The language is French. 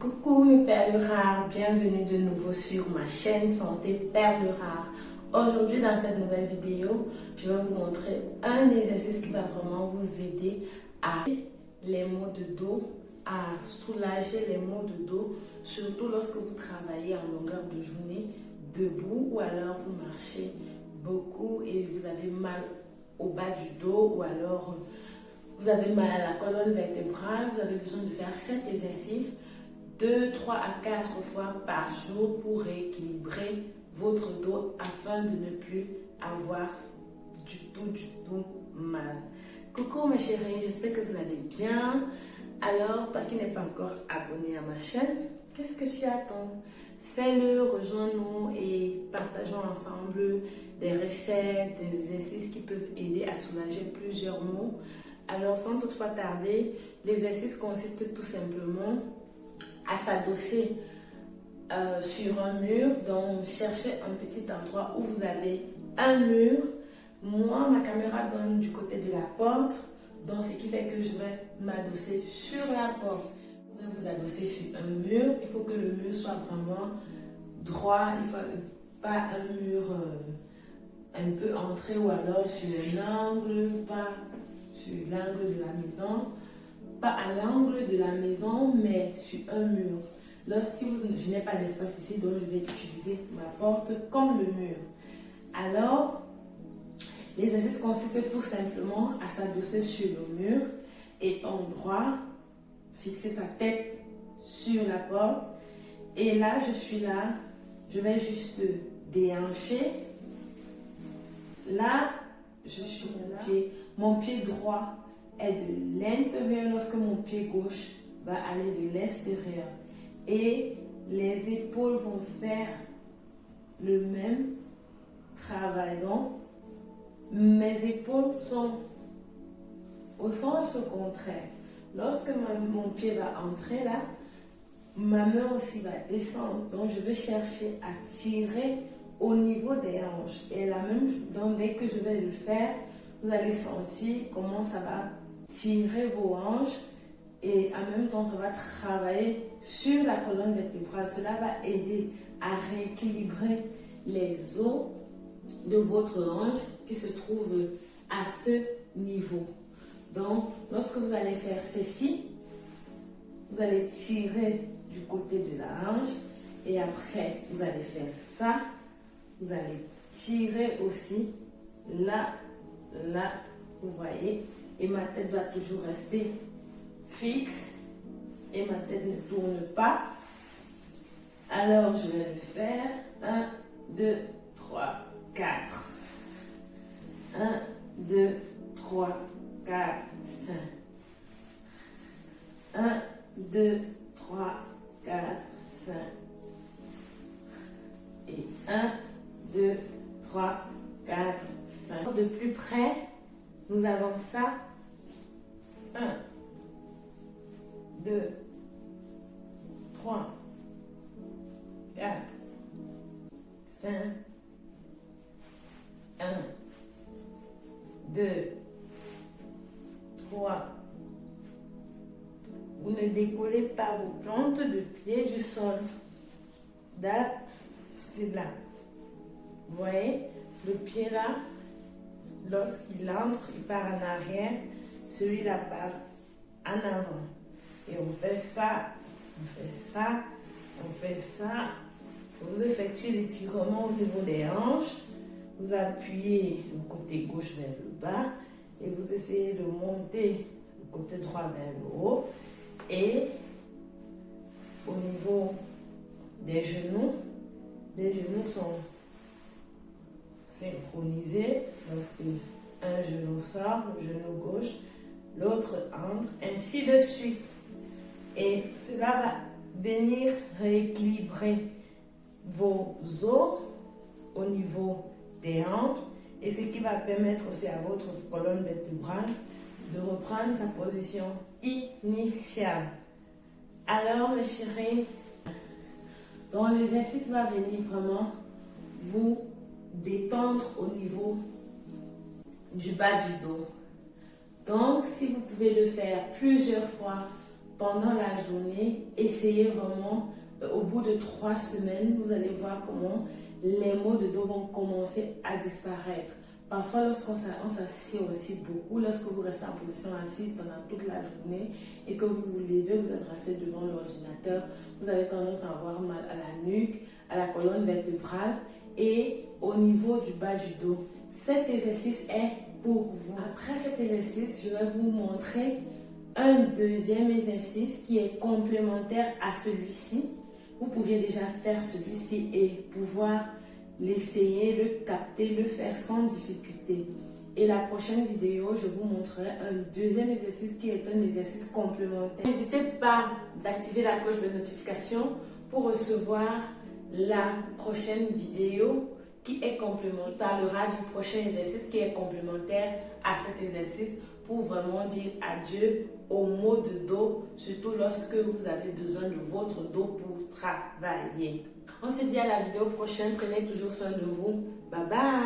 Coucou mes perles rares, bienvenue de nouveau sur ma chaîne Santé Perles Rares. Aujourd'hui dans cette nouvelle vidéo, je vais vous montrer un exercice qui va vraiment vous aider à les maux de dos, à soulager les maux de dos, surtout lorsque vous travaillez en longueur de journée debout ou alors vous marchez beaucoup et vous avez mal au bas du dos ou alors vous avez mal à la colonne vertébrale. Vous avez besoin de faire cet exercice 2, 3 à 4 fois par jour pour rééquilibrer votre dos afin de ne plus avoir du tout mal. Coucou mes chéris, j'espère que vous allez bien. Alors, toi qui n'es pas encore abonné à ma chaîne, qu'est-ce que tu attends? Fais-le, rejoins-nous et partageons ensemble des recettes, des exercices qui peuvent aider à soulager plusieurs maux. Alors, sans toutefois tarder, l'exercice consiste tout simplement à s'adosser sur un mur. Donc, cherchez un petit endroit où vous avez un mur. Moi, ma caméra donne du côté de la porte. Donc, ce qui fait que je vais m'adosser sur la porte. Vous pouvez vous adosser sur un mur. Il faut que le mur soit vraiment droit. Il ne faut pas un mur un peu entré ou alors sur l'angle, pas sur l'angle de la maison. Pas à l'angle de la maison, mais sur un mur. Lorsque je n'ai pas d'espace ici, donc je vais utiliser ma porte comme le mur. Alors, l'exercice consiste tout simplement à s'adosser sur le mur, étant droit, fixer sa tête sur la porte. Et là, je suis là, je vais juste déhancher. Là, je suis mon pied droit est de l'intérieur lorsque mon pied gauche va aller de l'extérieur. Et les épaules vont faire le même travail. Donc, mes épaules sont au sens contraire. Lorsque mon pied va entrer là, ma main aussi va descendre. Donc, je vais chercher à tirer au niveau des hanches. Et la même, donc dès que je vais le faire, vous allez sentir comment ça va tirer vos hanches et en même temps ça va travailler sur la colonne vertébrale. Cela va aider à rééquilibrer les os de votre hanche qui se trouvent à ce niveau. Donc lorsque vous allez faire ceci, vous allez tirer du côté de la hanche et après vous allez faire ça, vous allez tirer aussi là, vous voyez. Et ma tête doit toujours rester fixe et ma tête ne tourne pas. Alors je vais le faire 1, 2, 3, 4. 1, 2, 3, 4, 5. 1, 2, 3, 4, 5. Et 1, 2, 3, 4, 5. De plus près, nous avons ça. 1, 2, 3, 4, 5, 1, 2, 3. Vous ne décollez pas vos plantes de pied du sol. Là, c'est là. Vous voyez, le pied là, lorsqu'il entre, il part en arrière, celui-là part en avant. Et on fait ça, on fait ça, on fait ça. Vous effectuez l'étirement au niveau des hanches. Vous appuyez le côté gauche vers le bas et vous essayez de monter le côté droit vers le haut. Et au niveau des genoux, les genoux sont synchronisés. Lorsque un genou sort, le genou gauche, l'autre entre, ainsi de suite. Et cela va venir rééquilibrer vos os au niveau des hanches et ce qui va permettre aussi à votre colonne vertébrale de reprendre sa position initiale. Alors mes chéris, donc l'exercice va venir vraiment vous détendre au niveau du bas du dos. Donc si vous pouvez le faire plusieurs fois pendant la journée. Essayez vraiment. Au bout de 3 semaines, vous allez voir comment les maux de dos vont commencer à disparaître. Parfois, lorsqu'on s'assied aussi beaucoup, lorsque vous restez en position assise pendant toute la journée et que vous vous levez, vous êtes assis devant l'ordinateur, vous avez tendance à avoir mal à la nuque, à la colonne vertébrale et au niveau du bas du dos. Cet exercice est pour vous. Après cet exercice, je vais vous montrer un deuxième exercice qui est complémentaire à celui-ci. Vous pouviez déjà faire celui-ci et pouvoir l'essayer, le capter, le faire sans difficulté. Et la prochaine vidéo, je vous montrerai un deuxième exercice qui est un exercice complémentaire. N'hésitez pas d'activer la cloche de notification pour recevoir la prochaine vidéo qui est complémentaire. Il parlera du prochain exercice qui est complémentaire à cet exercice pour vraiment dire adieu aux maux de dos, surtout lorsque vous avez besoin de votre dos pour travailler. On se dit à la vidéo prochaine. Prenez toujours soin de vous. Bye bye.